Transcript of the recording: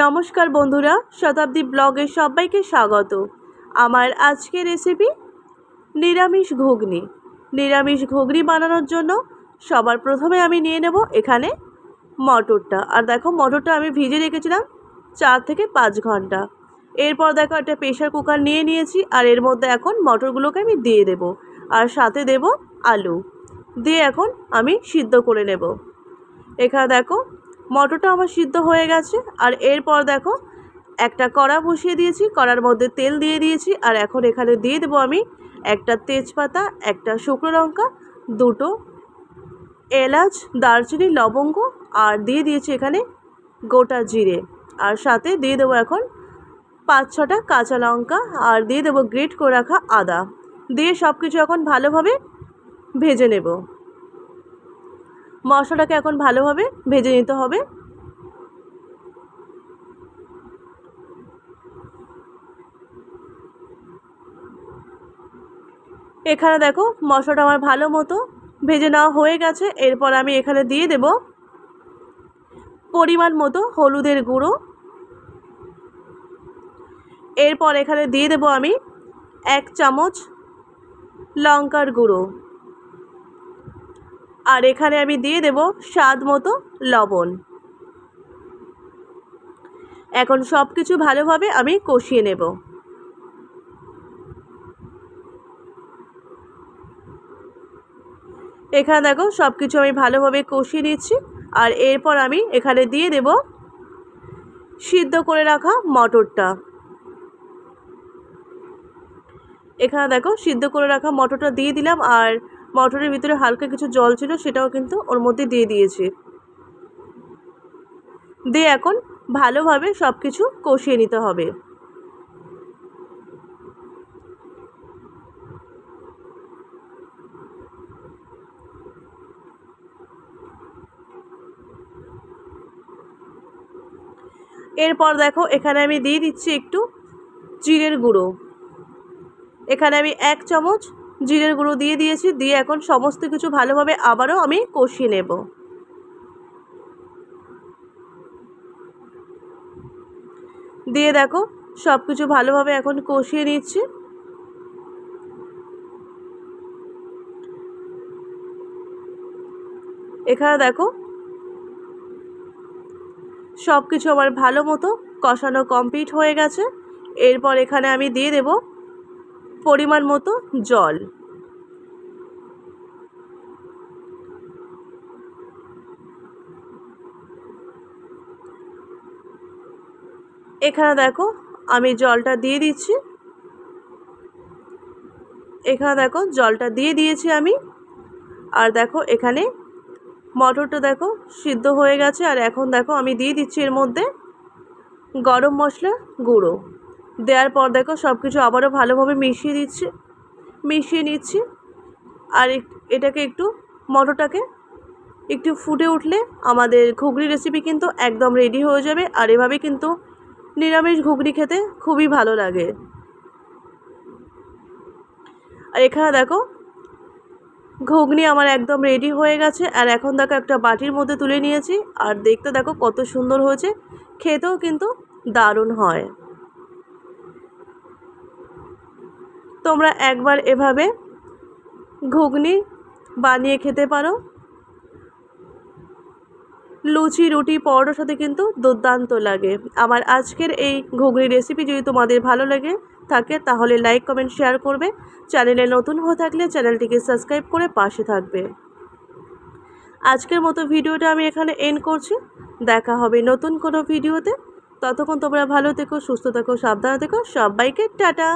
নমস্কার বন্ধুরা, শতাব্দী ব্লগে সবাইকে স্বাগত। আমার আজকের রেসিপি নিরামিষ ঘুগনি। নিরামিষ ঘুগনি বানানোর জন্য সবার প্রথমে আমি নিয়ে নেব এখানে মটরটা। আর দেখো, মটরটা আমি ভিজে রেখেছিলাম 4 থেকে 5 ঘন্টা। এরপর দেখো একটা প্রেশার কুকার নিয়ে নিয়েছি, আর এর মধ্যে এখন মটরগুলোকে আমি দিয়ে দেব, আর সাথে দেব আলু দিয়ে এখন আমি সিদ্ধ করে নেব। এখানে দেখো মটরটা আমার সিদ্ধ হয়ে গেছে। আর এরপর দেখো একটা কড়া বসিয়ে দিয়েছি, কড়ার মধ্যে তেল দিয়ে দিয়েছি, আর এখন এখানে দিয়ে দেবো আমি একটা তেজপাতা, একটা শুকনো লঙ্কা, দুটো এলাচ, দারচিনি, লবঙ্গ, আর দিয়ে দিয়েছি এখানে গোটা জিরে, আর সাথে দিয়ে দেবো এখন 5-6টা কাঁচা লঙ্কা, আর দিয়ে দেবো গ্রেট করে রাখা আদা। দিয়ে সব কিছু এখন ভালোভাবে ভেজে নেব। মশলাটাকে এখন ভালোভাবে ভেজে নিতে হবে। এখানে দেখো মশলাটা আমার ভালো মতো ভেজে নেওয়া হয়ে গেছে। এরপর আমি এখানে দিয়ে দেব পরিমাণ মতো হলুদের গুঁড়ো। এরপর এখানে দিয়ে দেব আমি 1 চামচ লঙ্কার গুঁড়ো, আর এখানে আমি দিয়ে দেব স্বাদ মতো লবণ। এখন সব কিছু ভালোভাবে আমি কষিয়ে নেব। এখানে দেখো সব কিছু আমি ভালোভাবে কষিয়ে নিচ্ছি, আর এরপর আমি এখানে দিয়ে দেব সিদ্ধ করে রাখা মটরটা। এখানে দেখো সিদ্ধ করে রাখা মটরটা দিয়ে দিলাম, আর মটরের ভিতরে হালকা কিছু জল ছিল, সেটাও কিন্তু ওর মধ্যে দিয়ে দিয়েছি। দিয়ে এখন ভালোভাবে সব কিছু কষিয়ে নিতে হবে। এরপর দেখো এখানে আমি দিয়ে দিচ্ছি একটু জিরের গুঁড়ো। এখানে আমি 1 চামচ জিরের গুঁড়ো দিয়ে দিয়েছি। দিয়ে এখন সমস্ত কিছু ভালোভাবে আবারও আমি কষিয়ে নেব। দিয়ে দেখো সব কিছু ভালোভাবে এখন কষিয়ে নিচ্ছি। এখানে দেখো সব কিছু আমার ভালো মতো কষানো কমপ্লিট হয়ে গেছে। এরপর এখানে আমি দিয়ে দেব পরিমাণ মতো জল। এখানে দেখো আমি জলটা দিয়ে দিচ্ছি। এখানে দেখো জলটা দিয়ে দিয়েছি আমি। আর দেখো এখানে মটরটা দেখো সিদ্ধ হয়ে গেছে। আর এখন দেখো আমি দিয়ে দিচ্ছি এর মধ্যে গরম মশলা গুঁড়ো। দেওয়ার পর দেখো সব কিছু আবারও ভালোভাবে মিশিয়ে নিচ্ছি। আর এটাকে একটু মটরটাকে একটু ফুটে উঠলে আমাদের ঘুগনি রেসিপি কিন্তু একদম রেডি হয়ে যাবে। আর এভাবে কিন্তু নিরামিষ ঘুগনি খেতে খুবই ভালো লাগে। আর এখানে দেখো ঘুগনি আমার একদম রেডি হয়ে গেছে। আর এখন দেখো একটা বাটির মধ্যে তুলে নিয়েছি, আর দেখতে দেখো কত সুন্দর হয়েছে, খেতেও কিন্তু দারুণ হয়। তোমরা একবার এভাবে ঘুগনি বানিয়ে খেতে পারো। লুচি, রুটি, পরোটার সাথে কিন্তু দুর্দান্ত লাগে। আমার আজকের এই ঘুগনি রেসিপি যদি তোমাদের ভালো লাগে থাকে তাহলে লাইক, কমেন্ট, শেয়ার করবে। চ্যানেলে নতুন হয়ে থাকলে চ্যানেলটিকে সাবস্ক্রাইব করে পাশে থাকবে। আজকের মতো ভিডিওটা আমি এখানে এন্ড করছি। দেখা হবে নতুন কোনো ভিডিওতে। ততক্ষণ তোমরা ভালো থেকো, সুস্থ থেকো, সাবধানে থেকো। সবাইকে টাটা।